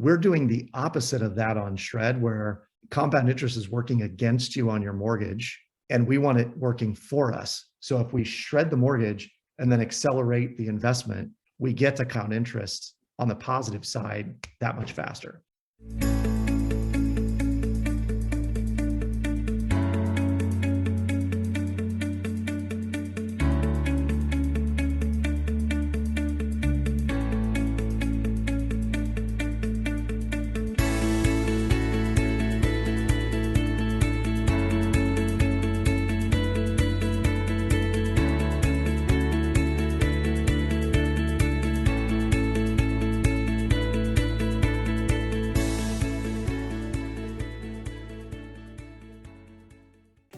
we're doing the opposite of that on Shred, where compound interest is working against you on your mortgage, and we want it working for us. So if we shred the mortgage and then accelerate the investment, we get to compound interest on the positive side that much faster.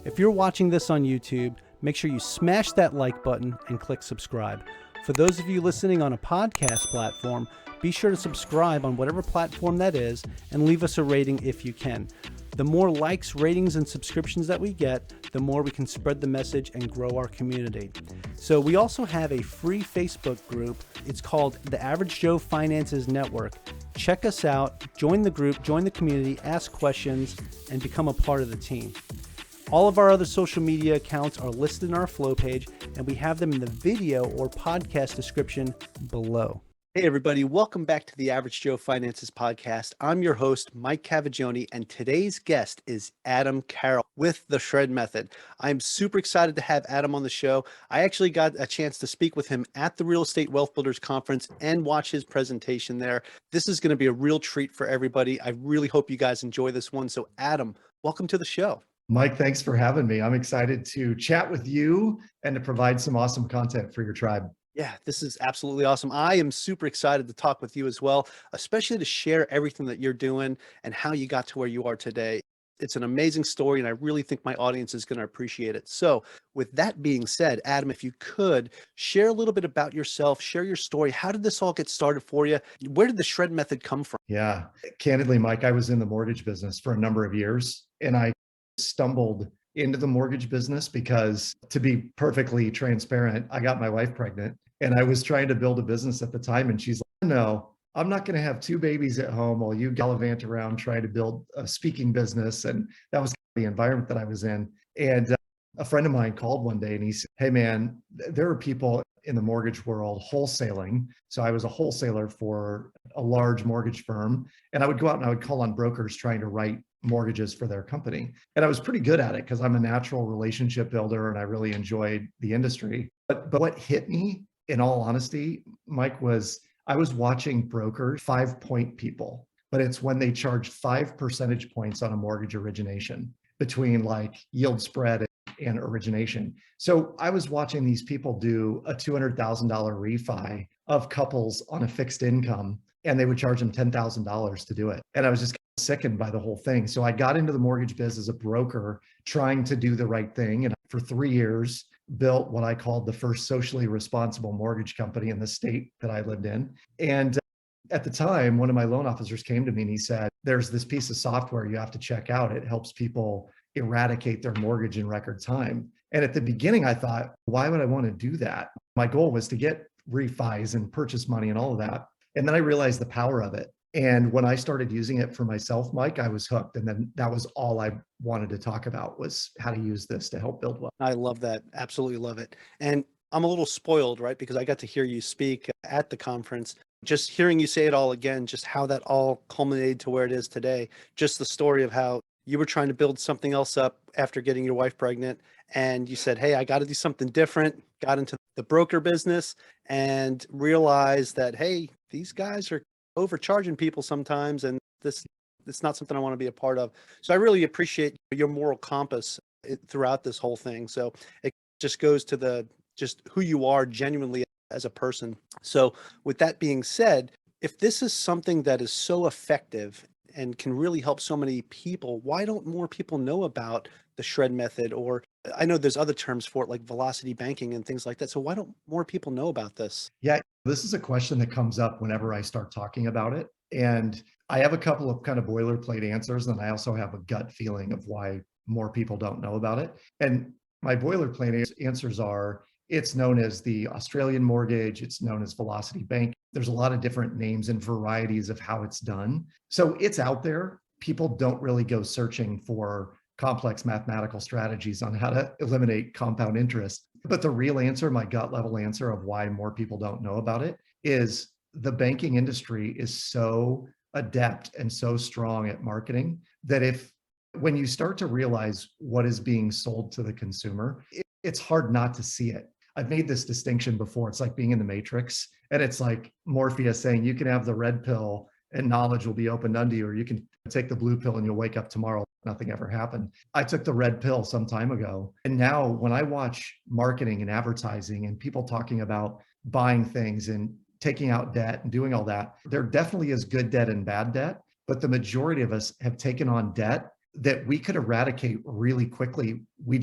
If you're watching this on YouTube, make sure you smash that like button and click subscribe. For those of you listening on a podcast platform, be sure to subscribe on whatever platform that is and leave us a rating if you can. The more likes, ratings, and subscriptions that we get, the more we can spread the message and grow our community. So we also have a free Facebook group. It's called the Average Joe Finances Network. Check us out, join the group, join the community, ask questions, and become a part of the team. All of our other social media accounts are listed in our flow page, and we have them in the video or podcast description below. Hey everybody, welcome back to the Average Joe Finances Podcast. I'm your host, Mike Cavaggioni, and today's guest is Adam Carroll with the Shred Method. I'm super excited to have Adam on the show. I actually got a chance to speak with him at the Real Estate Wealth Builders Conference and watch his presentation there. This is going to be a real treat for everybody. I really hope you guys enjoy this one. So Adam, welcome to the show. Mike, thanks for having me. I'm excited to chat with you and to provide some awesome content for your tribe. Yeah, this is absolutely awesome. I am super excited to talk with you as well, especially to share everything that you're doing and how you got to where you are today. It's an amazing story, and I really think my audience is going to appreciate it. So with that being said, Adam, if you could share a little bit about yourself, share your story. How did this all get started for you? Where did the Shred Method come from? Yeah, candidly, Mike, I was in the mortgage business for a number of years, and I stumbled into the mortgage business because, to be perfectly transparent, I got my wife pregnant and I was trying to build a business at the time. And she's like, no, I'm not going to have two babies at home while you gallivant around trying to build a speaking business. And that was the environment that I was in. And a friend of mine called one day and he said, hey man, there are people in the mortgage world wholesaling. So I was a wholesaler for a large mortgage firm, and I would go out and I would call on brokers trying to write mortgages for their company. And I was pretty good at it because I'm a natural relationship builder and I really enjoyed the industry. But what hit me, in all honesty, Mike, was I was watching brokers 5-point people, but it's when they charge 5 percentage points on a mortgage origination between like yield spread and origination. So I was watching these people do a $200,000 refi of couples on a fixed income, and they would charge them $10,000 to do it. And I was just sickened by the whole thing. So I got into the mortgage biz as a broker, trying to do the right thing. And for 3 years, built what I called the first socially responsible mortgage company in the state that I lived in. And at the time, one of my loan officers came to me and he said, there's this piece of software you have to check out. It helps people eradicate their mortgage in record time. And at the beginning, I thought, why would I want to do that? My goal was to get refis and purchase money and all of that. And then I realized the power of it. And when I started using it for myself, Mike, I was hooked. And then that was all I wanted to talk about, was how to use this to help build wealth. I love that. Absolutely love it. And I'm a little spoiled, right? Because I got to hear you speak at the conference. Just hearing you say it all again, just how that all culminated to where it is today. Just the story of how you were trying to build something else up after getting your wife pregnant. And you said, hey, I got to do something different. Got into the broker business and realized that, hey, these guys are overcharging people sometimes, and it's not something I want to be a part of. So I really appreciate your moral compass throughout this whole thing. So it just goes to just who you are genuinely as a person. So with that being said, if this is something that is so effective and can really help so many people, why don't more people know about the Shred Method? Or I know there's other terms for it, like velocity banking and things like that. So why don't more people know about this? Yeah, this is a question that comes up whenever I start talking about it. And I have a couple of kind of boilerplate answers, and I also have a gut feeling of why more people don't know about it. And my boilerplate answers are, it's known as the Australian mortgage, it's known as velocity bank, There's a lot of different names and varieties of how it's done. So it's out there. People don't really go searching for complex mathematical strategies on how to eliminate compound interest. But the real answer, my gut level answer of why more people don't know about it, is the banking industry is so adept and so strong at marketing that when you start to realize what is being sold to the consumer, it's hard not to see it. I've made this distinction before. It's like being in the Matrix, and it's like Morpheus saying you can have the red pill and knowledge will be opened unto you, or you can take the blue pill and you'll wake up tomorrow, nothing ever happened. I took the red pill some time ago. And now when I watch marketing and advertising and people talking about buying things and taking out debt and doing all that, there definitely is good debt and bad debt. But the majority of us have taken on debt that we could eradicate really quickly. We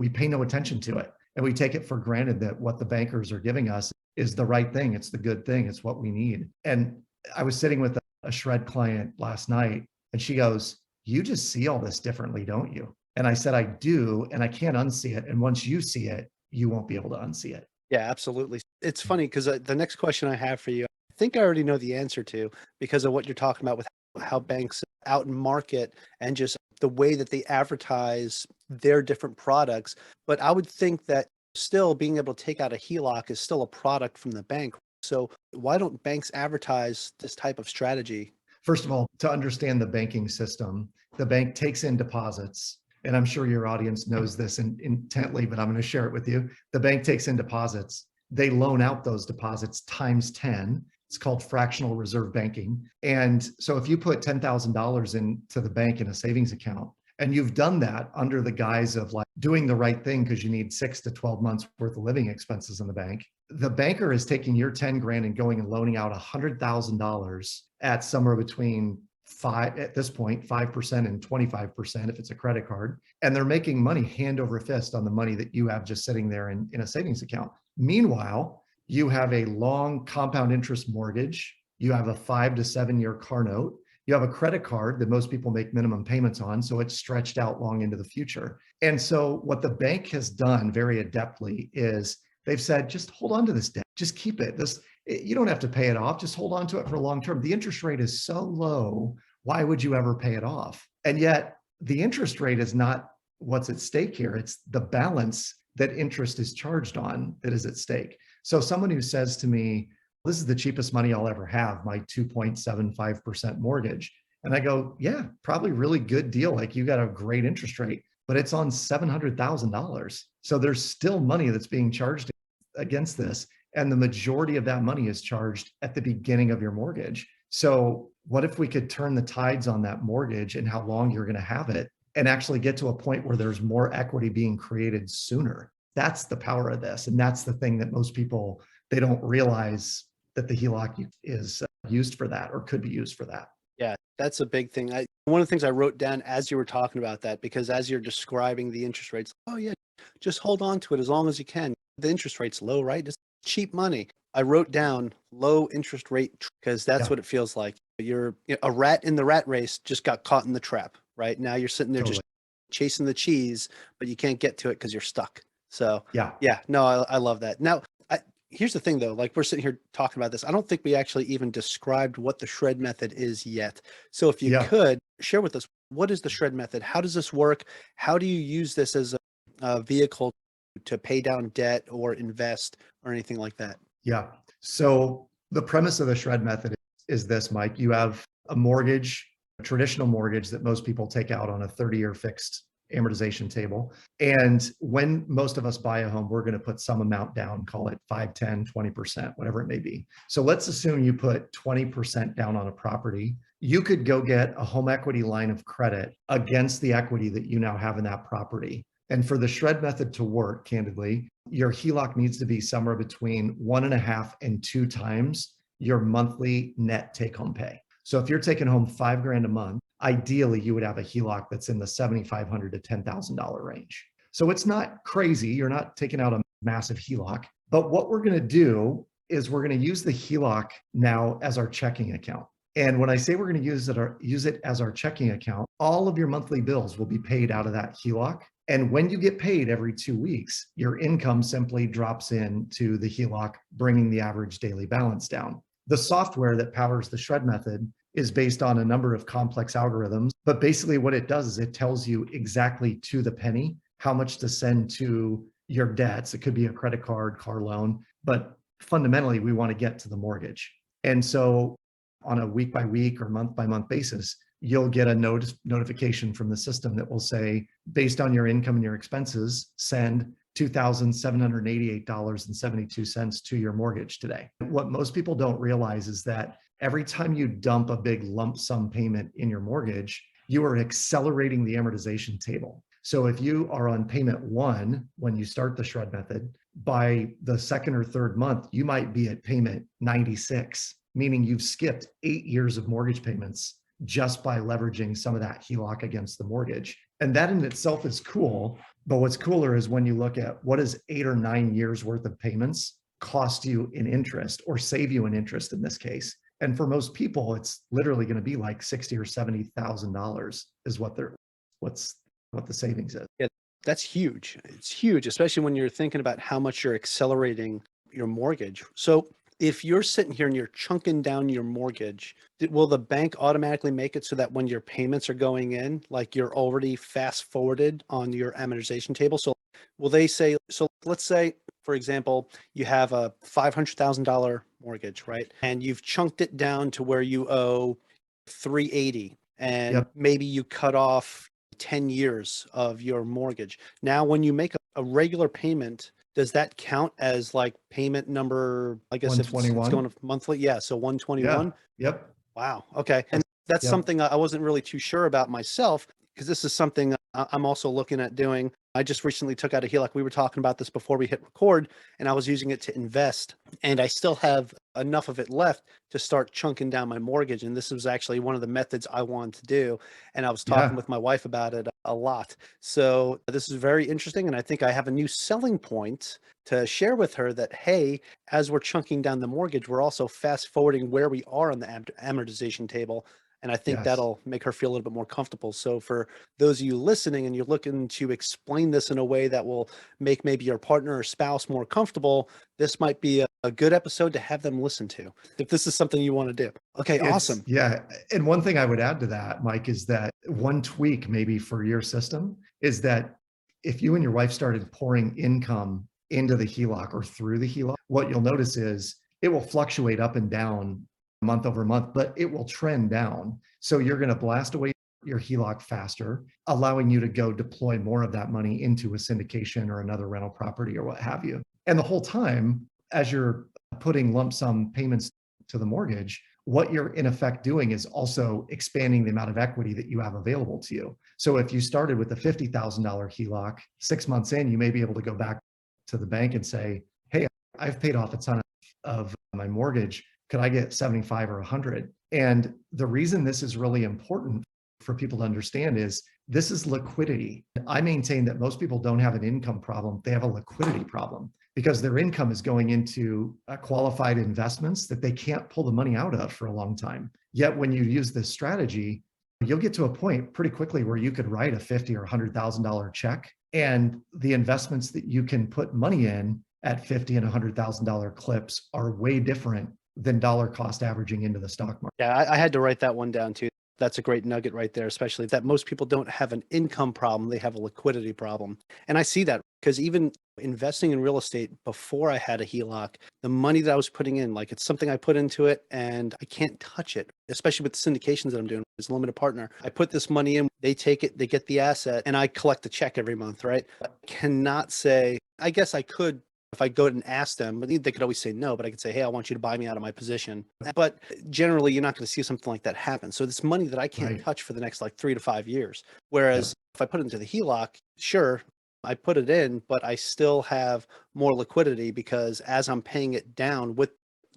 pay no attention to it. And we take it for granted that what the bankers are giving us is the right thing. It's the good thing. It's what we need. And I was sitting with a shred client last night, and she goes, "You just see all this differently, don't you?" And I said, "I do, and I can't unsee it. And once you see it, you won't be able to unsee it." Yeah, absolutely. It's funny because the next question I have for you, I think I already know the answer to, because of what you're talking about with how banks out and market and just the way that they advertise their different products. But I would think that still being able to take out a HELOC is still a product from the bank. So why don't banks advertise this type of strategy? First of all, to understand the banking system, the bank takes in deposits. And I'm sure your audience knows this intently, but I'm going to share it with you. The bank takes in deposits. They loan out those deposits times 10. It's called fractional reserve banking. And so if you put $10,000 into the bank in a savings account, and you've done that under the guise of like doing the right thing because you need 6 to 12 months worth of living expenses in the bank, the banker is taking your 10 grand and going and loaning out $100,000 at somewhere between at this point, 5% and 25% if it's a credit card. And they're making money hand over fist on the money that you have just sitting there in a savings account. Meanwhile, you have a long compound interest mortgage. You have a 5 to 7 year car note. You have a credit card that most people make minimum payments on, so it's stretched out long into the future. And so what the bank has done very adeptly is they've said, just hold on to this debt, just keep it. You don't have to pay it off, just hold on to it for long term. The interest rate is so low, why would you ever pay it off? And yet the interest rate is not what's at stake here. It's the balance that interest is charged on that is at stake. So someone who says to me, "This is the cheapest money I'll ever have, my 2.75% mortgage." And I go, "Yeah, probably really good deal. Like you got a great interest rate, but it's on $700,000. So there's still money that's being charged against this. And the majority of that money is charged at the beginning of your mortgage. So what if we could turn the tides on that mortgage and how long you're going to have it and actually get to a point where there's more equity being created sooner?" That's the power of this. And that's the thing that most people, they don't realize that the HELOC is used for that or could be used for that. Yeah, that's a big thing. One of the things I wrote down as you were talking about that, because as you're describing the interest rates, oh yeah, just hold on to it as long as you can. The interest rate's low, right? It's cheap money. I wrote down low interest rate because that's what it feels like. You're a rat in the rat race, just got caught in the trap, right? Now you're sitting there just chasing the cheese, but you can't get to it because you're stuck. So yeah, no, I love that. Now, here's the thing though, like we're sitting here talking about this. I don't think we actually even described what the shred method is yet. So if you could share with us, what is the shred method? How does this work? How do you use this as a vehicle to pay down debt or invest or anything like that? Yeah. So the premise of the shred method is this, Mike. You have a mortgage, a traditional mortgage that most people take out on a 30-year fixed amortization table. And when most of us buy a home, we're going to put some amount down, call it 5, 10, 20%, whatever it may be. So let's assume you put 20% down on a property. You could go get a home equity line of credit against the equity that you now have in that property. And for the shred method to work, candidly, your HELOC needs to be somewhere between 1.5 and 2 times your monthly net take-home pay. So if you're taking home $5,000 a month, ideally you would have a HELOC that's in the $7,500 to $10,000 range. So it's not crazy. You're not taking out a massive HELOC. But what we're going to do is we're going to use the HELOC now as our checking account. And when I say we're going to use it as our checking account, all of your monthly bills will be paid out of that HELOC. And when you get paid every 2 weeks, your income simply drops into the HELOC, bringing the average daily balance down. The software that powers the shred method is based on a number of complex algorithms. But basically what it does is it tells you exactly to the penny how much to send to your debts. It could be a credit card, car loan, but fundamentally we want to get to the mortgage. And so on a week by week or month by month basis, you'll get a notification from the system that will say, based on your income and your expenses, send $2,788.72 to your mortgage today. What most people don't realize is that every time you dump a big lump sum payment in your mortgage, you are accelerating the amortization table. So if you are on payment 1 when you start the shred method, by the second or third month, you might be at payment 96, meaning you've skipped 8 years of mortgage payments just by leveraging some of that HELOC against the mortgage. And that in itself is cool. But what's cooler is when you look at what does 8 or 9 years worth of payments cost you in interest, or save you in interest in this case. And for most people, it's literally going to be like $60,000 or $70,000 is what the savings is. Yeah, that's huge. It's huge, especially when you're thinking about how much you're accelerating your mortgage. So if you're sitting here and you're chunking down your mortgage, will the bank automatically make it so that when your payments are going in, like you're already fast forwarded on your amortization table? So will they say, so let's say, for example, you have a $500,000 mortgage, right? And you've chunked it down to where you owe 380, and Yep. maybe you cut off 10 years of your mortgage. Now, when you make a regular payment, does that count as like payment number, I guess if it's 121. going monthly? Yeah. So 121. Yeah. Yep. Wow. Okay. And that's Yep. something I wasn't really too sure about myself, because this is something I'm also looking at doing. I just recently took out a HELOC. We were talking about this before we hit record, and I was using it to invest, and I still have enough of it left to start chunking down my mortgage. And this was actually one of the methods I wanted to do. And I was talking Yeah. with my wife about it a lot. So this is very interesting. And I think I have a new selling point to share with her that, hey, as we're chunking down the mortgage, we're also fast forwarding where we are on the amortization table. And I think Yes. that'll make her feel a little bit more comfortable. So for those of you listening and you're looking to explain this in a way that will make maybe your partner or spouse more comfortable, this might be a good episode to have them listen to, if this is something you want to do. Okay, awesome. Yeah. And one thing I would add to that, Mike, is that one tweak maybe for your system is that if you and your wife started pouring income into the HELOC or through the HELOC, what you'll notice is it will fluctuate up and down month over month, but it will trend down. So you're going to blast away your HELOC faster, allowing you to go deploy more of that money into a syndication or another rental property or what have you. And the whole time, as you're putting lump sum payments to the mortgage, what you're in effect doing is also expanding the amount of equity that you have available to you. So if you started with a $50,000 HELOC, 6 months in, you may be able to go back to the bank and say, hey, I've paid off a ton of my mortgage. Could I get 75 or 100? And the reason this is really important for people to understand is this is liquidity. I maintain that most people don't have an income problem. They have a liquidity problem because their income is going into qualified investments that they can't pull the money out of for a long time. Yet when you use this strategy, you'll get to a point pretty quickly where you could write a $50,000 or $100,000 check, and the investments that you can put money in at $50,000 and $100,000 clips are way different than dollar cost averaging into the stock market. Yeah, I had to write that one down too. That's a great nugget right there, especially that most people don't have an income problem, they have a liquidity problem. And I see that because even investing in real estate before I had a HELOC, the money that I was putting in, like it's something I put into it and I can't touch it, especially with the syndications that I'm doing as a limited partner. I put this money in, they take it, they get the asset, and I collect a check every month, right? I cannot say, I guess I could, if I go and ask them, but they could always say no, but I could say, hey, I want you to buy me out of my position. But generally, you're not going to see something like that happen. So it's money that I can't touch for the next like 3 to 5 years. Whereas if I put it into the HELOC, sure, I put it in, but I still have more liquidity because as I'm paying it down with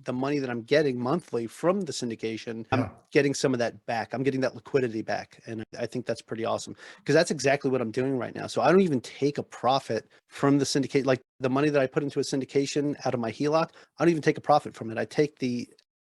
the money that I'm getting monthly from the syndication, I'm getting some of that back. I'm getting that liquidity back. And I think that's pretty awesome because that's exactly what I'm doing right now. So I don't even take a profit from the syndicate, like the money that I put into a syndication out of my HELOC. I don't even take a profit from it. I take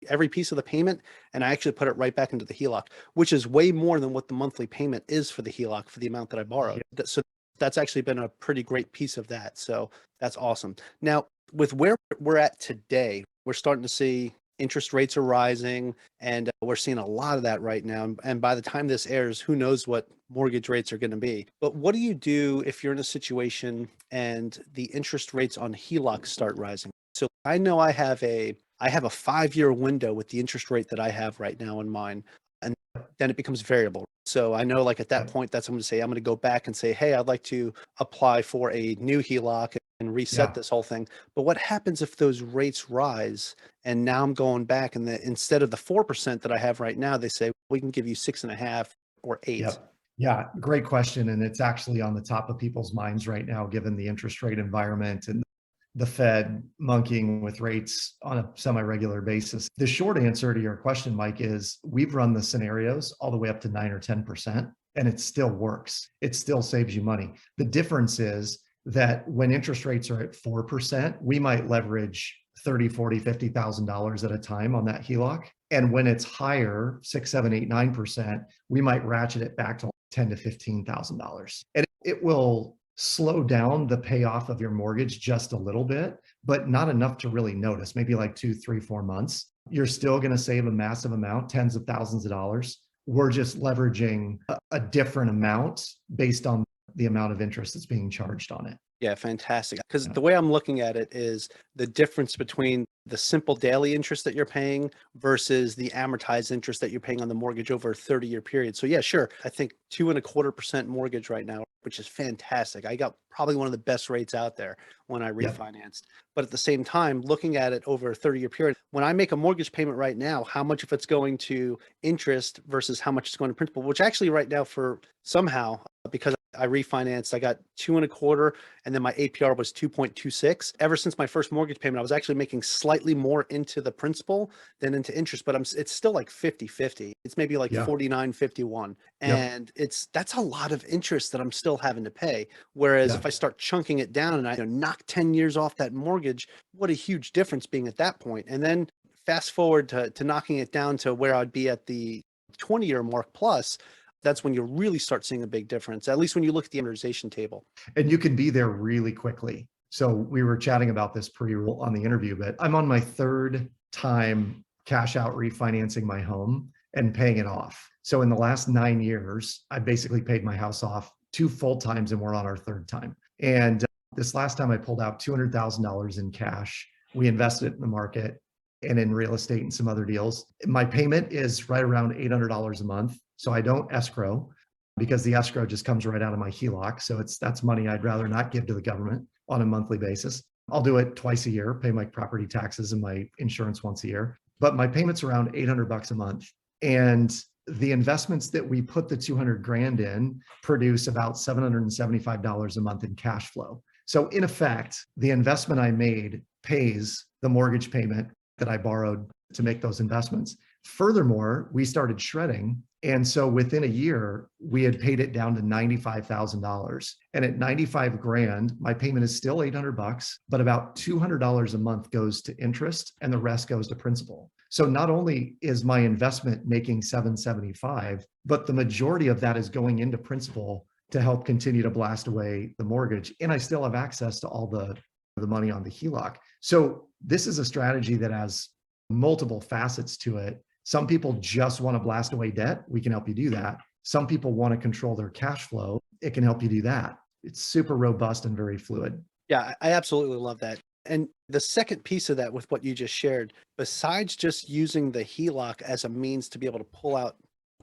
every piece of the payment and I actually put it right back into the HELOC, which is way more than what the monthly payment is for the HELOC for the amount that I borrowed. So that's actually been a pretty great piece of that. So that's awesome. Now, with where we're at today, we're starting to see interest rates are rising, and we're seeing a lot of that right now. And by the time this airs, who knows what mortgage rates are going to be. But what do you do if you're in a situation and the interest rates on HELOCs start rising? So I know I have a 5-year window with the interest rate that I have right now in mind, and then it becomes variable. So I know, like, at that point, I'm going to go back and say, hey, I'd like to apply for a new HELOC and reset this whole thing. But what happens if those rates rise and now I'm going back and instead of the 4% that I have right now, they say, we can give you 6.5 or 8. Yep. Yeah, great question. And it's actually on the top of people's minds right now, given the interest rate environment and the Fed monkeying with rates on a semi-regular basis. The short answer to your question, Mike, is we've run the scenarios all the way up to 9 or 10%, and it still works. It still saves you money. The difference is that when interest rates are at 4%, we might leverage $30, $40, $50,000 at a time on that HELOC. And when it's higher, 6, 7, 8, 9%, we might ratchet it back to $10,000 to $15,000. And it will slow down the payoff of your mortgage just a little bit, but not enough to really notice, maybe like 2, 3, 4 months. You're still going to save a massive amount, tens of thousands of dollars. We're just leveraging a different amount based on the amount of interest that's being charged on it. Yeah, fantastic. Because the way I'm looking at it is the difference between the simple daily interest that you're paying versus the amortized interest that you're paying on the mortgage over a 30-year period. So yeah, sure. I think 2.25% mortgage right now, which is fantastic. I got probably one of the best rates out there when I refinanced. But at the same time, looking at it over a 30-year period, when I make a mortgage payment right now, how much of it's going to interest versus how much is going to principal, which actually right now for somehow, because I refinanced, I got 2.25, and then my APR was 2.26. Ever since my first mortgage payment, I was actually making slightly more into the principal than into interest, but it's still like 50-50. It's maybe like 49-51. And that's a lot of interest that I'm still having to pay. Whereas if I start chunking it down and I knock 10 years off that mortgage, what a huge difference being at that point. And then fast forward to knocking it down to where I'd be at the 20-year mark plus. That's when you really start seeing a big difference, at least when you look at the amortization table. And you can be there really quickly. So we were chatting about this pre-roll on the interview, but I'm on my 3rd time cash out refinancing my home and paying it off. So in the last 9 years, I basically paid my house off 2 full times and we're on our 3rd time. And this last time I pulled out $200,000 in cash. We invested it in the market and in real estate and some other deals. My payment is right around $800 a month. So I don't escrow because the escrow just comes right out of my HELOC. So that's money I'd rather not give to the government on a monthly basis. I'll do it twice a year, pay my property taxes and my insurance once a year. But my payment's around $800 a month. And the investments that we put the 200 grand in produce about $775 a month in cash flow. So in effect, the investment I made pays the mortgage payment that I borrowed to make those investments. Furthermore, we started shredding. And so within a year, we had paid it down to $95,000. And at 95 grand, my payment is still $800, but about $200 a month goes to interest and the rest goes to principal. So not only is my investment making $775, but the majority of that is going into principal to help continue to blast away the mortgage. And I still have access to all the money on the HELOC. So this is a strategy that has multiple facets to it. Some people just want to blast away debt. We can help you do that. Some people want to control their cash flow. It can help you do that. It's super robust and very fluid. Yeah, I absolutely love that. And the second piece of that with what you just shared, besides just using the HELOC as a means to be able to pull out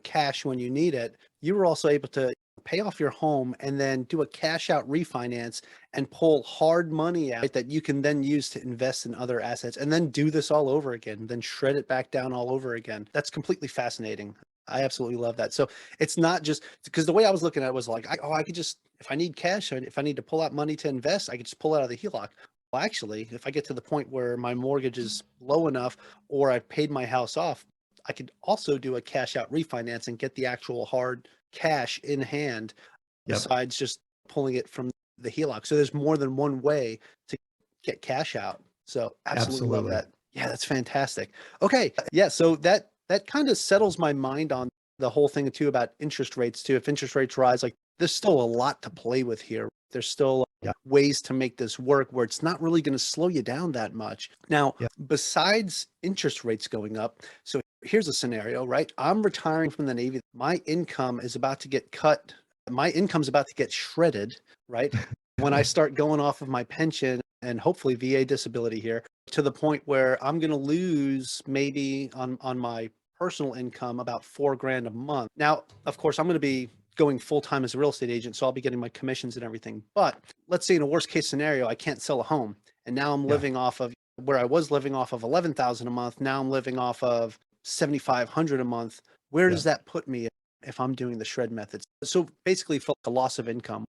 cash when you need it, you were also able to pay off your home and then do a cash out refinance and pull hard money out that you can then use to invest in other assets and then do this all over again, then shred it back down all over again. That's completely fascinating. I absolutely love that. So it's not just because the way I was looking at it was like, I could just, if I need cash, if I need to pull out money to invest, I could just pull it out of the HELOC. Well, actually, if I get to the point where my mortgage is low enough or I've paid my house off, I could also do a cash out refinance and get the actual hard cash in hand besides just pulling it from the HELOC. So there's more than one way to get cash out. So absolutely love that. Yeah, that's fantastic. Okay. Yeah. So that kind of settles my mind on the whole thing too about interest rates too. If interest rates rise, like there's still a lot to play with here. There's still Yeah. ways to make this work where it's not really going to slow you down that much. Now, Yeah. besides interest rates going up, so here's a scenario, right? I'm retiring from the Navy. My income is about to get cut. My income's about to get shredded, right? When I start going off of my pension and hopefully VA disability here, to the point where I'm going to lose maybe on my personal income about $4,000 a month. Now, of course, I'm going to be going full-time as a real estate agent, so I'll be getting my commissions and everything. But let's say in a worst case scenario, I can't sell a home, and now I'm Yeah. living off of where I was living off of 11,000 a month. Now I'm living off of 7,500 a month. Where does Yeah. that put me if I'm doing the shred methods? So basically, for a loss of income.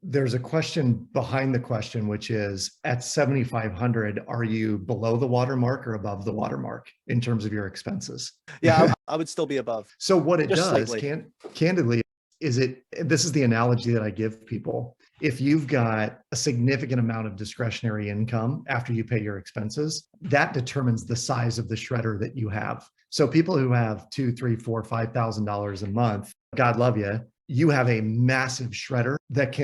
There's a question behind the question, which is at 7,500, are you below the watermark or above the watermark in terms of your expenses? Yeah, I would still be above, So what it just does, slightly. candidly, this is the analogy that I give people. If you've got a significant amount of discretionary income after you pay your expenses, that determines the size of the shredder that you have. So people who have $2, $3, $4, $5,000 a month, God love you, you have a massive shredder that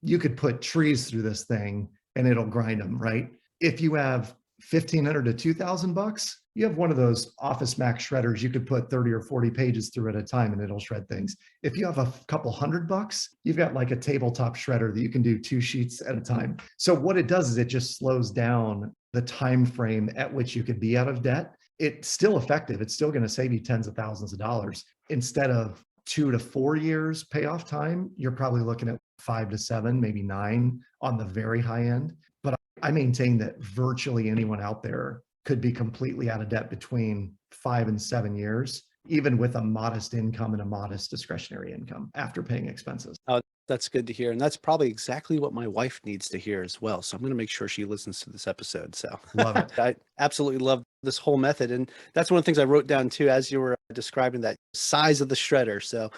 you could put trees through this thing and it'll grind them, right? If you have 1,500 to 2,000 bucks, you have one of those Office Max shredders. You could put 30 or 40 pages through at a time and it'll shred things. If you have a couple $100, you've got like a tabletop shredder that you can do 2 sheets at a time. So what it does is it just slows down the time frame at which you could be out of debt. It's still effective. It's still going to save you tens of thousands of dollars. Instead of 2 to 4 years payoff time, you're probably looking at 5 to 7, maybe 9 on the very high end. But I maintain that virtually anyone out there could be completely out of debt between 5 and 7 years, even with a modest income and a modest discretionary income after paying expenses. Oh, that's good to hear. And that's probably exactly what my wife needs to hear as well. So I'm going to make sure she listens to this episode. So Love it. I absolutely love this whole method. And that's one of the things I wrote down too, as you were describing that size of the shredder. So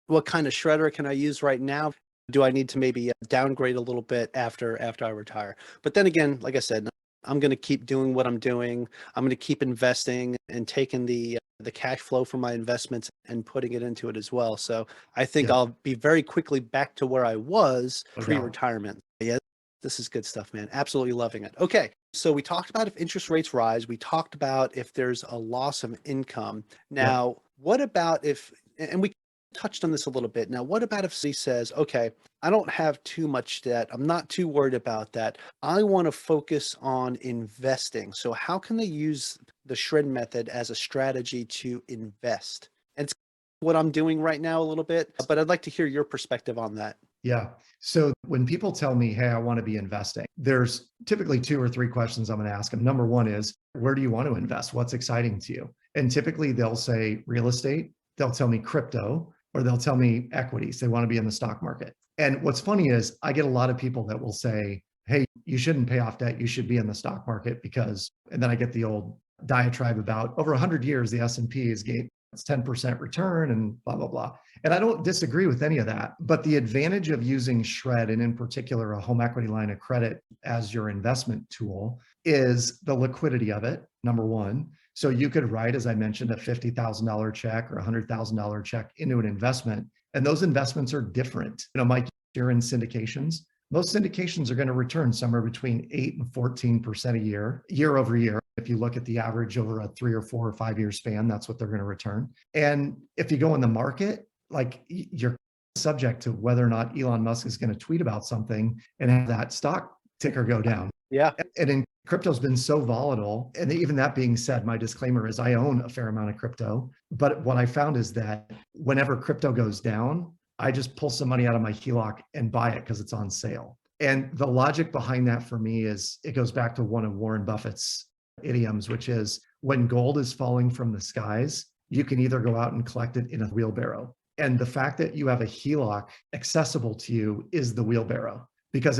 what kind of shredder can I use right now? Do I need to maybe downgrade a little bit after I retire? But then again, like I said, I'm going to keep doing what I'm doing. I'm going to keep investing and taking the cash flow from my investments and putting it into it as well. So I think Yeah. I'll be very quickly back to where I was No doubt. pre-retirement. Yeah, this is good stuff, man. Absolutely loving it. Okay. So we talked about if interest rates rise. We talked about if there's a loss of income. Now, what about if, and we touched on this a little bit. Now, what about if he says, okay, I don't have too much debt. I'm not too worried about that. I want to focus on investing. So how can they use the shred method as a strategy to invest? And it's what I'm doing right now a little bit, but I'd like to hear your perspective on that. Yeah. So when people tell me, hey, I want to be investing, there's typically 2 or 3 questions I'm going to ask them. Number one is, where do you want to invest? What's exciting to you? And typically they'll say real estate, they'll tell me crypto, or they'll tell me equities. They want to be in the stock market. And what's funny is I get a lot of people that will say, hey, you shouldn't pay off debt. You should be in the stock market because, and then I get the old diatribe about over 100 years, the S&P is gained it's 10% return and blah, blah, blah. And I don't disagree with any of that. But the advantage of using Shred, and in particular, a home equity line of credit as your investment tool, is the liquidity of it, number one. So you could write, as I mentioned, a $50,000 check or a $100,000 check into an investment. And those investments are different. Mike, you're in syndications. Most syndications are going to return somewhere between 8 and 14% a year over year. If you look at the average over a 3 or 4 or 5 year span, that's what they're going to return. And if you go in the market, like you're subject to whether or not Elon Musk is going to tweet about something and have that stock ticker go down. Yeah. And in crypto's been so volatile. And even that being said, my disclaimer is I own a fair amount of crypto. But what I found is that whenever crypto goes down, I just pull some money out of my HELOC and buy it because it's on sale. And the logic behind that for me is it goes back to one of Warren Buffett's idioms, which is when gold is falling from the skies, you can either go out and collect it in a wheelbarrow. And the fact that you have a HELOC accessible to you is the wheelbarrow, because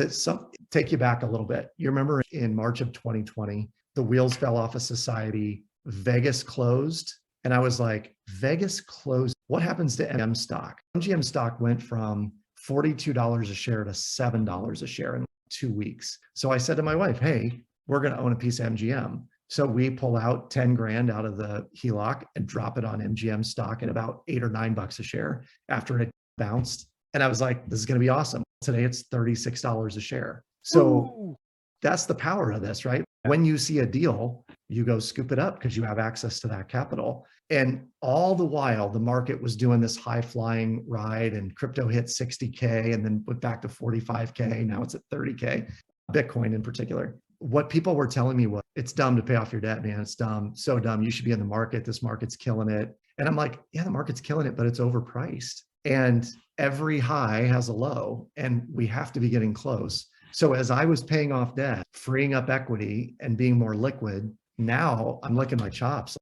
take you back a little bit. You remember in March of 2020, the wheels fell off of society, Vegas closed. And I was like, Vegas closed. What happens to MGM stock? MGM stock went from $42 a share to $7 a share in 2 weeks. So I said to my wife, hey, we're going to own a piece of MGM. So we pull out 10 grand out of the HELOC and drop it on MGM stock at about $8 or $9 a share after it bounced. And I was like, this is going to be awesome. Today it's $36 a share. So Ooh. that's the power of this, right? When you see a deal, you go scoop it up because you have access to that capital. And all the while, the market was doing this high flying ride, and crypto hit 60K and then went back to 45K. Now it's at 30K, Bitcoin in particular. What people were telling me was, it's dumb to pay off your debt, man. It's dumb, so dumb. You should be in the market. This market's killing it. And I'm like, yeah, the market's killing it, but it's overpriced. And every high has a low, and we have to be getting close. So as I was paying off debt, freeing up equity and being more liquid, now I'm licking my chops.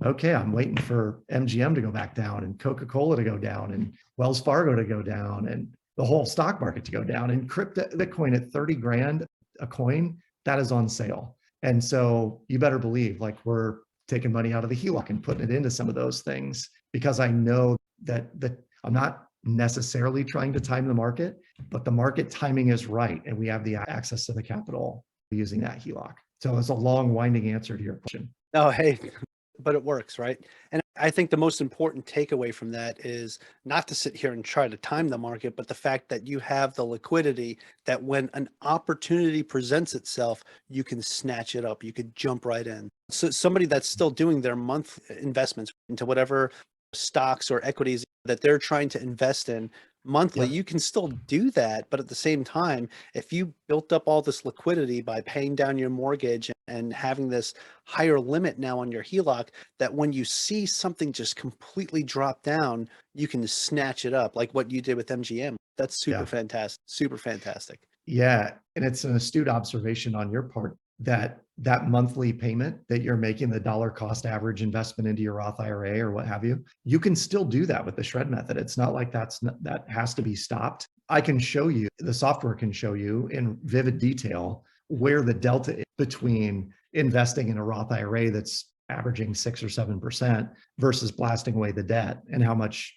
Okay, I'm waiting for MGM to go back down, and Coca-Cola to go down, and Wells Fargo to go down, and the whole stock market to go down, and Bitcoin at 30 grand a coin, that is on sale. And so you better believe, like, we're taking money out of the HELOC and putting it into some of those things, because I know that I'm not necessarily trying to time the market, but the market timing is right. And we have the access to the capital using that HELOC. So it's a long, winding answer to your question. Oh, hey, but it works, right? And I think the most important takeaway from that is not to sit here and try to time the market, but the fact that you have the liquidity that when an opportunity presents itself, you can snatch it up. You could jump right in. So somebody that's still doing their month investments into whatever stocks or equities that they're trying to invest in monthly, you can still do that. But at the same time, if you built up all this liquidity by paying down your mortgage and having this higher limit now on your HELOC, that when you see something just completely drop down, you can just snatch it up, like what you did with MGM. That's super fantastic. Super fantastic. Yeah. And it's an astute observation on your part that that monthly payment that you're making, the dollar cost average investment into your Roth IRA or what have you, you can still do that with the shred method. It's not like that has to be stopped. I can show you, the software can show you in vivid detail where the delta is between investing in a Roth IRA that's averaging 6 or 7% versus blasting away the debt, and how much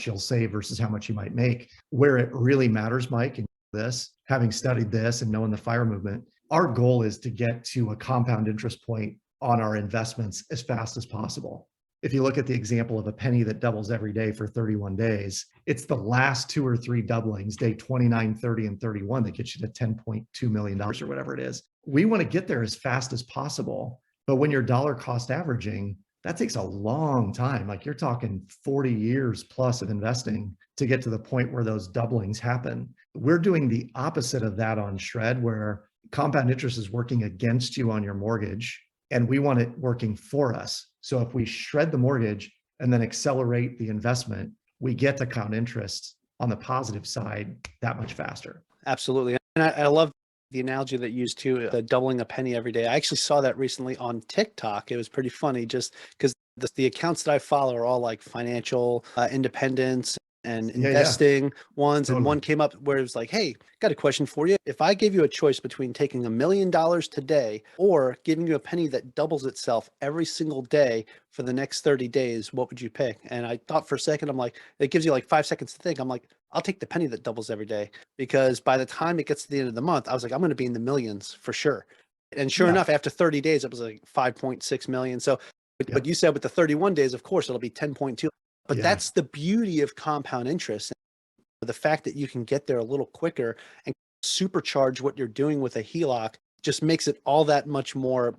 you'll save versus how much you might make. Where it really matters, Mike, and this, having studied this and knowing the FIRE movement, our goal is to get to a compound interest point on our investments as fast as possible. If you look at the example of a penny that doubles every day for 31 days, it's the last 2 or 3 doublings, day 29, 30, and 31, that gets you to $10.2 million or whatever it is. We want to get there as fast as possible. But when you're dollar cost averaging, that takes a long time. Like, you're talking 40 years plus of investing to get to the point where those doublings happen. We're doing the opposite of that on Shred, where compound interest is working against you on your mortgage, and we want it working for us. So if we shred the mortgage and then accelerate the investment, we get to compound interest on the positive side that much faster. Absolutely. And I love the analogy that you used too, doubling a penny every day. I actually saw that recently on TikTok. It was pretty funny, just because the accounts that I follow are all like financial independence and investing ones. Totally. And one came up where it was like, hey, got a question for you. If I gave you a choice between taking $1 million today or giving you a penny that doubles itself every single day for the next 30 days, what would you pick? And I thought for a second, I'm like, it gives you like 5 seconds to think. I'm like, I'll take the penny that doubles every day, because by the time it gets to the end of the month, I was like, I'm going to be in the millions for sure. And sure enough, after 30 days, it was like 5.6 million. So, but you said with the 31 days, of course, it'll be 10.2. But that's the beauty of compound interest. The fact that you can get there a little quicker and supercharge what you're doing with a HELOC just makes it all that much more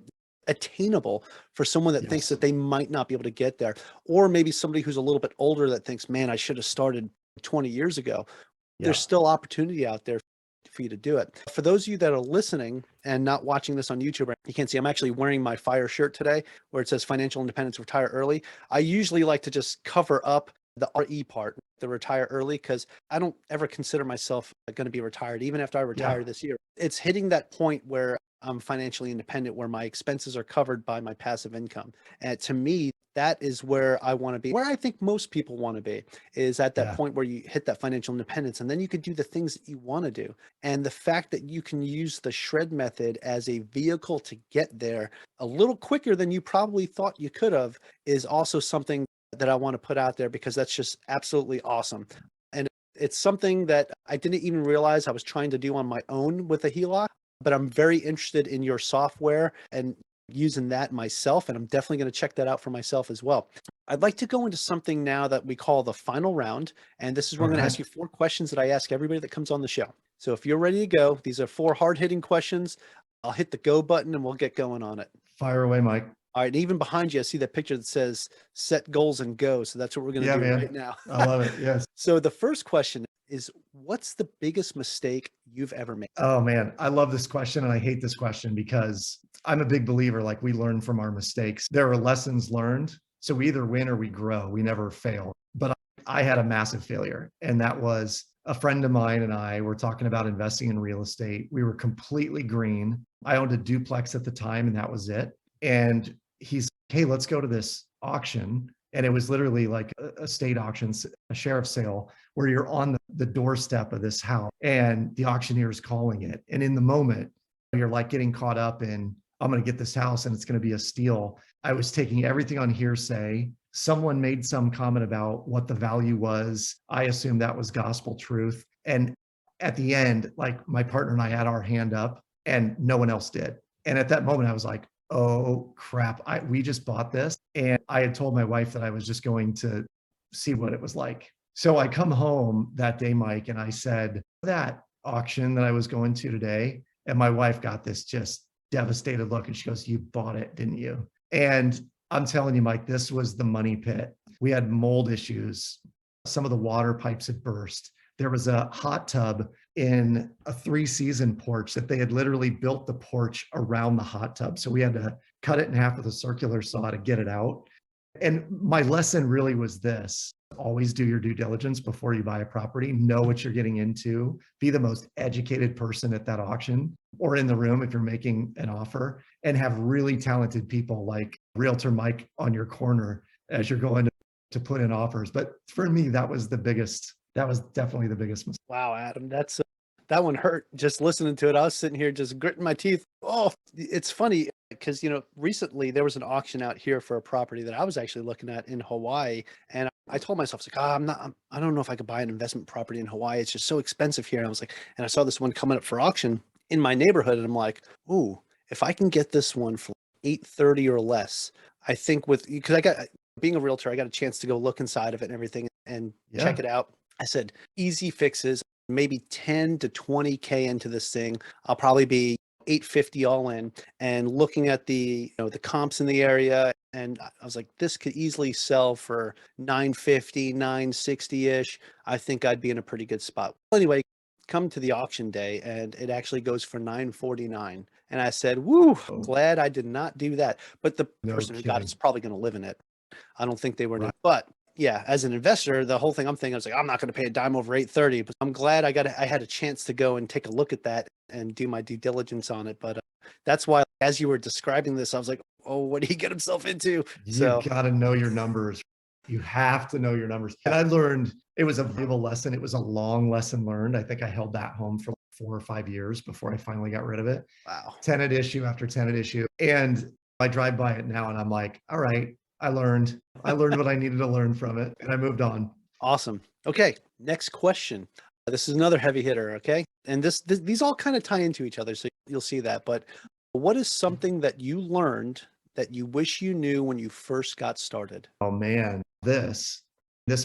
attainable for someone that thinks that they might not be able to get there. Or maybe somebody who's a little bit older that thinks, man, I should have started 20 years ago. There's still opportunity out there for you to do it. For those of you that are listening and not watching this on YouTube, you can't see, I'm actually wearing my FIRE shirt today where it says Financial Independence, Retire Early. I usually like to just cover up the RE part, the retire early, because I don't ever consider myself going to be retired, even after I retire this year. It's hitting that point where I'm financially independent, where my expenses are covered by my passive income. And to me, that is where I want to be, where I think most people want to be, is at that point where you hit that financial independence, and then you could do the things that you want to do. And the fact that you can use the shred method as a vehicle to get there a little quicker than you probably thought you could have is also something that I want to put out there, because that's just absolutely awesome. And it's something that I didn't even realize I was trying to do on my own with a HELOC, but I'm very interested in your software and using that myself, and I'm definitely going to check that out for myself as well. I'd like to go into something now that we call the final round. And this is where I'm going to ask you 4 questions that I ask everybody that comes on the show. So if you're ready to go, these are 4 hard-hitting questions. I'll hit the go button and we'll get going on it. Fire away, Mike. All right. And even behind you, I see that picture that says set goals and go. So that's what we're going to do right now. I love it. Yes. So the first question is, what's the biggest mistake you've ever made? Oh man, I love this question and I hate this question because I'm a big believer, like we learn from our mistakes. There are lessons learned. So we either win or we grow. We never fail. But I had a massive failure. And that was a friend of mine and I were talking about investing in real estate. We were completely green. I owned a duplex at the time and that was it. And he's, hey, let's go to this auction. And it was literally like a state auction, a sheriff's sale, where you're on the doorstep of this house and the auctioneer is calling it. And in the moment, you're like getting caught up in, I'm going to get this house and it's going to be a steal. I was taking everything on hearsay. Someone made some comment about what the value was. I assumed that was gospel truth. And at the end, like my partner and I had our hand up and no one else did. And at that moment, I was like, oh crap, we just bought this. And I had told my wife that I was just going to see what it was like. So I come home that day, Mike, and I said, that auction that I was going to today. And my wife got this just devastated look and she goes, you bought it, didn't you? And I'm telling you, Mike, this was the money pit. We had mold issues. Some of the water pipes had burst. There was a hot tub in a 3-season porch that they had literally built the porch around the hot tub. So we had to cut it in half with a circular saw to get it out. And my lesson really was this: always do your due diligence before you buy a property. Know what you're getting into. Be the most educated person at that auction or in the room if you're making an offer, and have really talented people like Realtor Mike on your corner as you're going to put in offers. But for me, that was definitely the biggest mistake. Wow, Adam, that one hurt just listening to it. I was sitting here just gritting my teeth. Oh, it's funny because, recently there was an auction out here for a property that I was actually looking at in Hawaii. And I told myself, like, I don't know if I could buy an investment property in Hawaii. It's just so expensive here. And I was like, and I saw this one coming up for auction in my neighborhood. And I'm like, ooh, if I can get this one for $830 or less, I think because being a realtor, I got a chance to go look inside of it and everything and check it out. I said, easy fixes, maybe 10 to 20K into this thing. I'll probably be $850 all in. And looking at the comps in the area, and I was like, this could easily sell for $950, $960-ish. I think I'd be in a pretty good spot. Well, anyway, come to the auction day and it actually goes for $949. And I said, woo, glad I did not do that. But the person who got it's probably going to live in it. I don't think they were, but yeah, as an investor, the whole thing I'm thinking, I was like, I'm not going to pay a dime over $830, but I'm glad I had a chance to go and take a look at that and do my due diligence on it. But that's why, as you were describing this, I was like, oh, what did he get himself into? You got to know your numbers. You have to know your numbers. And I learned, it was a valuable lesson. It was a long lesson learned. I think I held that home for 4 or 5 years before I finally got rid of it. Wow. Tenant issue after tenant issue. And I drive by it now and I'm like, all right, I learned what I needed to learn from it and I moved on. Awesome. Okay. Next question. This is another heavy hitter. Okay. And these all kind of tie into each other. So you'll see that, but what is something that you learned that you wish you knew when you first got started? Oh man, this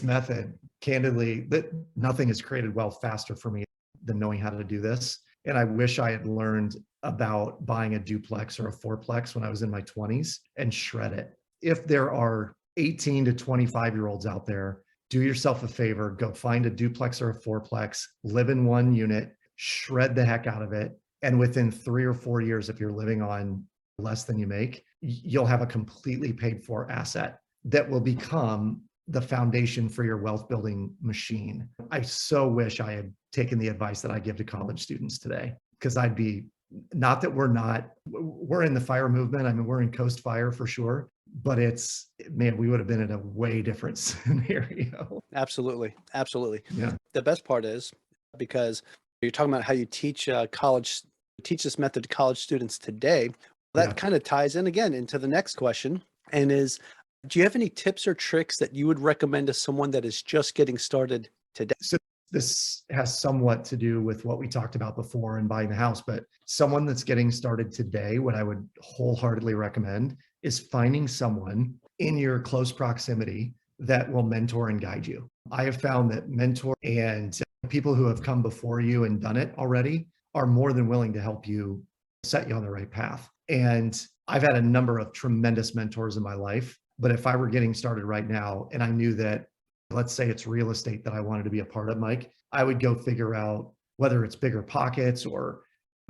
method, candidly, that nothing has created wealth faster for me than knowing how to do this. And I wish I had learned about buying a duplex or a fourplex when I was in my 20s and shred it. If there are 18 to 25-year-olds out there, do yourself a favor, go find a duplex or a fourplex, live in one unit, shred the heck out of it. And within 3 or 4 years, if you're living on less than you make, you'll have a completely paid for asset that will become the foundation for your wealth building machine. I so wish I had taken the advice that I give to college students today, because I'd be, not that we're in the fire movement. I mean, we're in Coast Fire for sure, but we would have been in a way different scenario. Absolutely. Absolutely. Yeah. The best part is, because you're talking about how you teach this method to college students today. That kind of ties in again into the next question, and is, do you have any tips or tricks that you would recommend to someone that is just getting started today? So This has somewhat to do with what we talked about before in buying the house, but someone that's getting started today, what I would wholeheartedly recommend is finding someone in your close proximity that will mentor and guide you. I have found that mentor and people who have come before you and done it already are more than willing to help you set you on the right path. And I've had a number of tremendous mentors in my life, but if I were getting started right now and I knew that, let's say it's real estate that I wanted to be a part of, Mike, I would go figure out whether it's Bigger Pockets or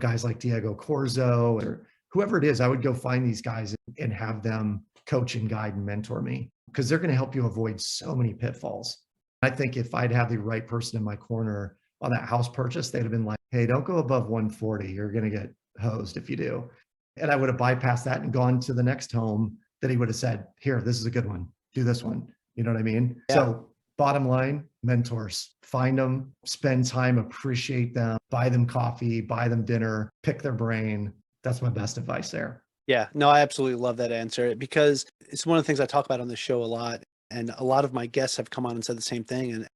guys like Diego Corzo or whoever it is. I would go find these guys and have them coach and guide and mentor me because they're going to help you avoid so many pitfalls. I think if I'd have the right person in my corner on that house purchase, they'd have been like, hey, don't go above 140. You're going to get hosed if you do. And I would have bypassed that and gone to the next home that he would have said, here, this is a good one. Do this one. You know what I mean? Yeah. So bottom line, mentors, find them, spend time, appreciate them, buy them coffee, buy them dinner, pick their brain. That's my best advice there. Yeah, no, I absolutely love that answer because it's one of the things I talk about on the show a lot. And a lot of my guests have come on and said the same thing. And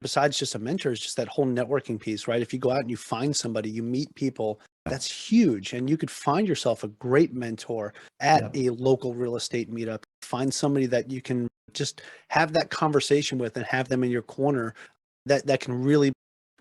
besides just a mentor, it's just that whole networking piece, right? If you go out and you find somebody, you meet people, that's huge. And you could find yourself a great mentor at a local real estate meetup. Find somebody that you can just have that conversation with and have them in your corner that can really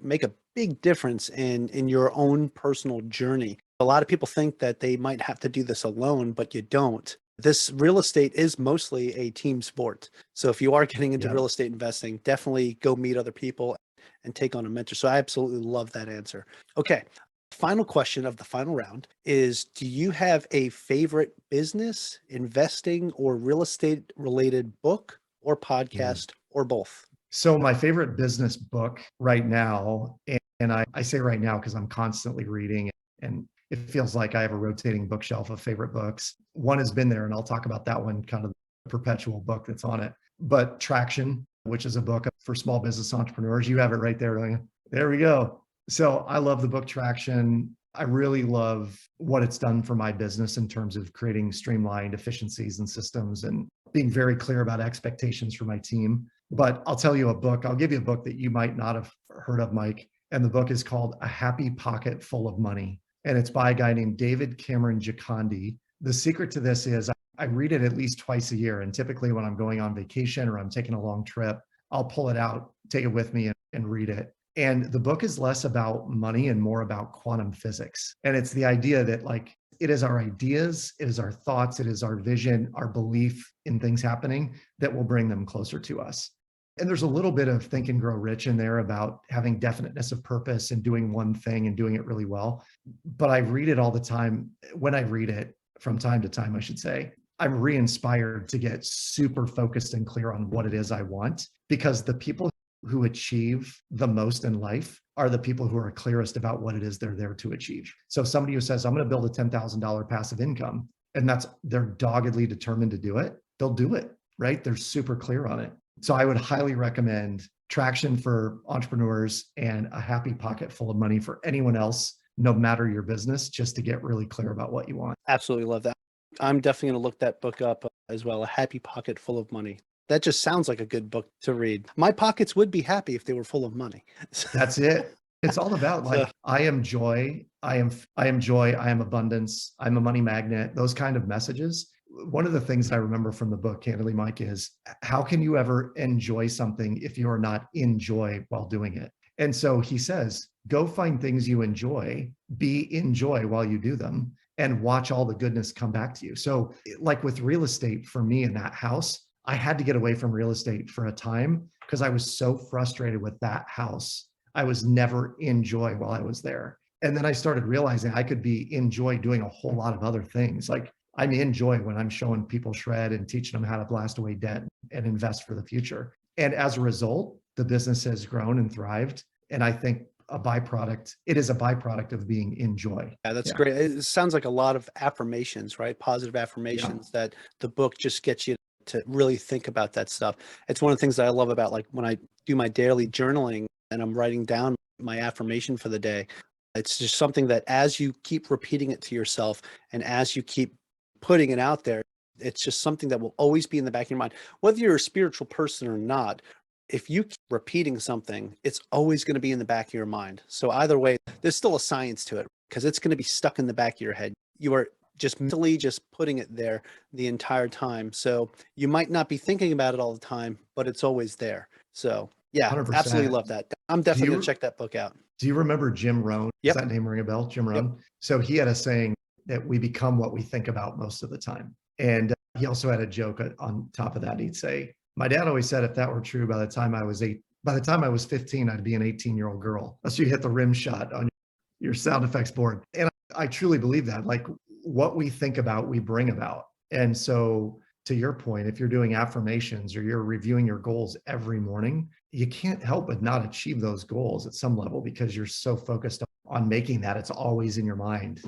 make a big difference in your own personal journey. A lot of people think that they might have to do this alone, but you don't. This real estate is mostly a team sport. So if you are getting into real estate investing, definitely go meet other people and take on a mentor. So I absolutely love that answer. Okay. Final question of the final round is, do you have a favorite business, investing, or real estate related book or podcast or both? So my favorite business book right now, and I say right now because I'm constantly reading and it feels like I have a rotating bookshelf of favorite books. One has been there, and I'll talk about that one, kind of the perpetual book that's on it. But Traction, which is a book for small business entrepreneurs, you have it right there. Right? There we go. So I love the book Traction. I really love what it's done for my business in terms of creating streamlined efficiencies and systems and being very clear about expectations for my team. But I'll tell you I'll give you a book that you might not have heard of, Mike. And the book is called A Happy Pocket Full of Money. And it's by a guy named David Cameron Giocondi. The secret to this is I read it at least twice a year. And typically when I'm going on vacation or I'm taking a long trip, I'll pull it out, take it with me and read it. And the book is less about money and more about quantum physics. And it's the idea that like, it is our ideas, it is our thoughts, it is our vision, our belief in things happening that will bring them closer to us. And there's a little bit of Think and Grow Rich in there about having definiteness of purpose and doing one thing and doing it really well. But I read it all the time. When I read it from time to time, I should say, I'm re-inspired to get super focused and clear on what it is I want, because the people who achieve the most in life are the people who are clearest about what it is they're there to achieve. So somebody who says, I'm going to build a $10,000 passive income, and they're doggedly determined to do it, they'll do it, right? They're super clear on it. So I would highly recommend Traction for entrepreneurs and A Happy Pocket Full of Money for anyone else, no matter your business, just to get really clear about what you want. Absolutely love that. I'm definitely going to look that book up as well. A Happy Pocket Full of Money. That just sounds like a good book to read. My pockets would be happy if they were full of money. That's it. It's all about like, I am joy. I am joy. I am abundance. I'm a money magnet. Those kind of messages. One of the things that I remember from the book, candidly, Mike, is how can you ever enjoy something if you are not in joy while doing it? And so he says, go find things you enjoy, be in joy while you do them, and watch all the goodness come back to you. So like with real estate, for me in that house, I had to get away from real estate for a time because I was so frustrated with that house. I was never in joy while I was there. And then I started realizing I could be in joy doing a whole lot of other things. Like I'm in joy when I'm showing people shred and teaching them how to blast away debt and invest for the future. And as a result, the business has grown and thrived. And I think it is a byproduct of being in joy. Yeah, that's great. It sounds like a lot of affirmations, right? Positive affirmations that the book just gets you to really think about that stuff. It's one of the things that I love about like when I do my daily journaling and I'm writing down my affirmation for the day. It's just something that as you keep repeating it to yourself and as you keep putting it out there, it's just something that will always be in the back of your mind, whether you're a spiritual person or not. if you keep repeating something, it's always going to be in the back of your mind. So either way, there's still a science to it because it's going to be stuck in the back of your head. You are just mentally just putting it there the entire time. So you might not be thinking about it all the time, but it's always there. So yeah, absolutely 100%. love that. I'm Do definitely going to you check that book out. do you remember Jim Rohn? Does Yep. that name ring a bell? Jim Yep. Rohn. So he had a saying that we become what we think about most of the time. And he also had a joke on top of that. He'd say, "My dad always said if that were true, by the time I was 15, I'd be an 18-year-old girl." That's you hit the rim shot on your sound effects board. And I truly believe that. Like what we think about, we bring about. And so to your point, if you're doing affirmations or you're reviewing your goals every morning, you can't help but not achieve those goals at some level because you're so focused on making that it's always in your mind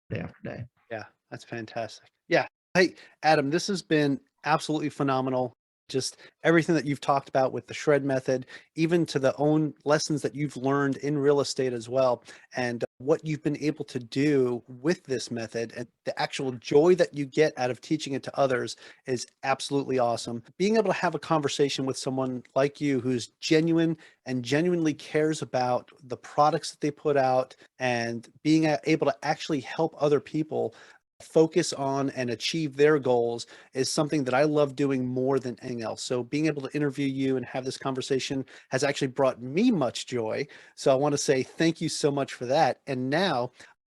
day after day. Yeah, that's fantastic. Yeah. Hey, Adam, this has been absolutely phenomenal. Just everything that you've talked about with the shred method, even to the own lessons that you've learned in real estate as well, and what you've been able to do with this method and the actual joy that you get out of teaching it to others is absolutely awesome. Being able to have a conversation with someone like you who's genuine and genuinely cares about the products that they put out and being able to actually help other people focus on and achieve their goals is something that I love doing more than anything else. So being able to interview you and have this conversation has actually brought me much joy. So I want to say thank you so much for that. And now,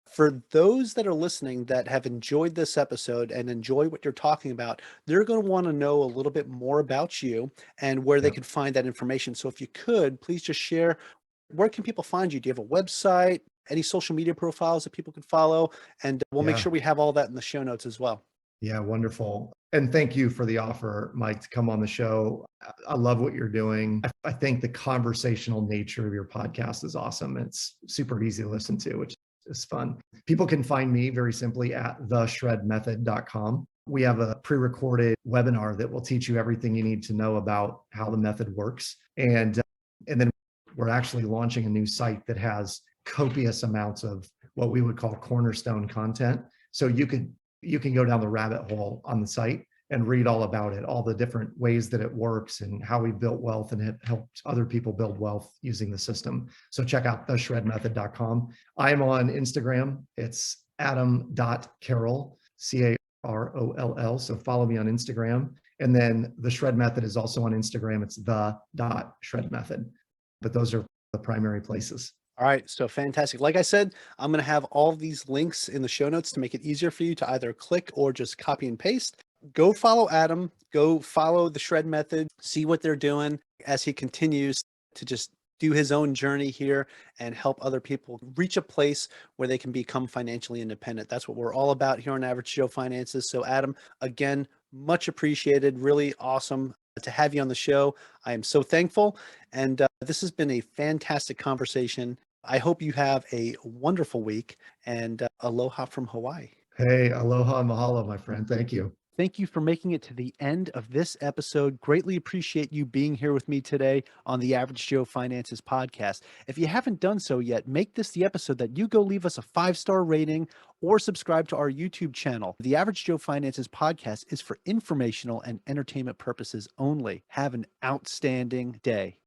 for those that are listening that have enjoyed this episode and enjoy what you're talking about, they're going to want to know a little bit more about you and where they Yeah. could find that information. So if you could, please just share, where can people find you? Do you have a website, any social media profiles that people can follow? And we'll make Yeah. sure we have all that in the show notes as well. Yeah, wonderful. And thank you for the offer, Mike, to come on the show. I love what you're doing. I think the conversational nature of your podcast is awesome. It's super easy to listen to, which is fun. People can find me very simply at theshredmethod.com. We have a pre-recorded webinar that will teach you everything you need to know about how the method works. And then we're actually launching a new site that has copious amounts of what we would call cornerstone content. So you can go down the rabbit hole on the site and read all about it, all the different ways that it works and how we built wealth and it helped other people build wealth using the system. So check out theshredmethod.com. I'm on Instagram. It's adam.carroll, Carroll. So follow me on Instagram. And then the Shred Method is also on Instagram. It's the.shredmethod. But those are the primary places. All right, so fantastic. Like I said, I'm going to have all of these links in the show notes to make it easier for you to either click or just copy and paste. Go follow Adam, go follow the Shred Method, see what they're doing as he continues to just do his own journey here and help other people reach a place where they can become financially independent. That's what we're all about here on Average Joe Finances. So Adam, again, much appreciated, really awesome to have you on the show. I am so thankful. And this has been a fantastic conversation. I hope you have a wonderful week and aloha from Hawaii. Hey, aloha and mahalo, my friend. Thank you. Thank you for making it to the end of this episode. Greatly appreciate you being here with me today on the Average Joe Finances podcast. If you haven't done so yet, make this the episode that you go leave us a 5-star rating or subscribe to our YouTube channel. The Average Joe Finances podcast is for informational and entertainment purposes only. Have an outstanding day.